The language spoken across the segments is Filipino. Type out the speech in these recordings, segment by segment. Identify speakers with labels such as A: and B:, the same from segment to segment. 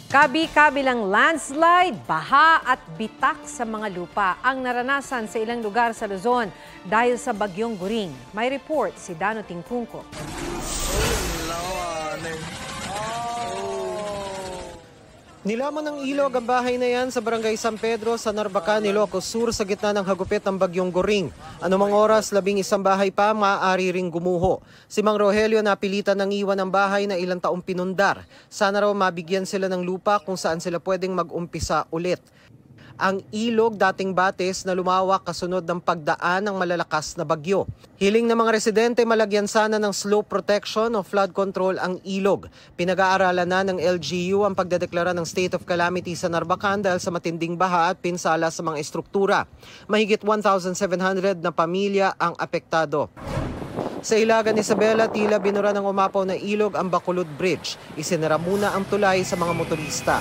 A: Kabi-kabilang landslide, baha at bitak sa mga lupa ang naranasan sa ilang lugar sa Luzon dahil sa bagyong Goring. May report si Dano Tingkungko.
B: Nilamon ng ilog ang bahay na yan sa Barangay San Pedro sa Narbacan, Ilocos Sur sa gitna ng hagupit ng bagyong Goring. Anumang oras, 11 bahay pa maaari ring gumuho. Si Mang Rogelio napilitan ng iwan ng bahay na ilang taong pinundar. Sana raw mabigyan sila ng lupa kung saan sila pwedeng mag-umpisa ulit. Ang ilog dating batis na lumawak kasunod ng pagdaan ng malalakas na bagyo. Hiling ng mga residente malagyan sana ng slope protection o flood control ang ilog. Pinag-aaralan na ng LGU ang pagdedeklara ng state of calamity sa Narbacan dahil sa matinding baha at pinsala sa mga estruktura. Mahigit 1,700 na pamilya ang apektado. Sa Ilagan, Isabela, tila binura ng umapaw na ilog ang Bacolod Bridge. Isinara muna ang tulay sa mga motorista.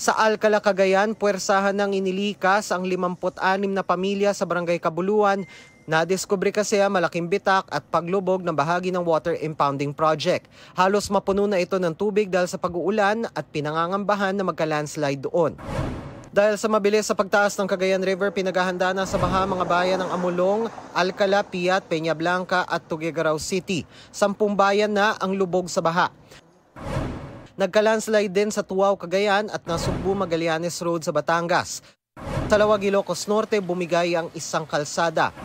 B: Sa Alcala, Cagayan, puwersahan ng inilikas ang 56 na pamilya sa Barangay Kabuluan. Nadiskubre kasi ang malaking bitak at paglubog ng bahagi ng water impounding project. Halos mapuno na ito ng tubig dahil sa pag-uulan at pinangangambahan na magka-landslide doon. Dahil sa mabilis sa pagtaas ng Cagayan River, pinaghahanda na sa baha mga bayan ng Amulong, Alcala, Piat, Peña Blanca at Tuguegarao City. 10 bayan na ang lubog sa baha. Nagka-landslide din sa Tuaw, Cagayan at nasugbu Magallanes Road sa Batangas. Sa Lawag, Ilocos Norte, bumigay ang isang kalsada.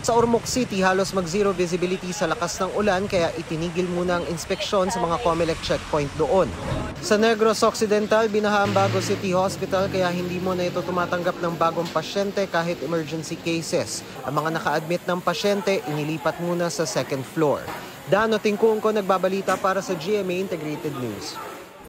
B: Sa Ormoc City, halos mag-zero visibility sa lakas ng ulan kaya itinigil muna ang inspeksyon sa mga COMELEC checkpoint doon. Sa Negros Occidental, binaha ang Bago City Hospital kaya hindi mo na ito tumatanggap ng bagong pasyente kahit emergency cases. Ang mga naka-admit ng pasyente, inilipat muna sa second floor. Dano Tingkungko, nagbabalita para sa GMA Integrated News.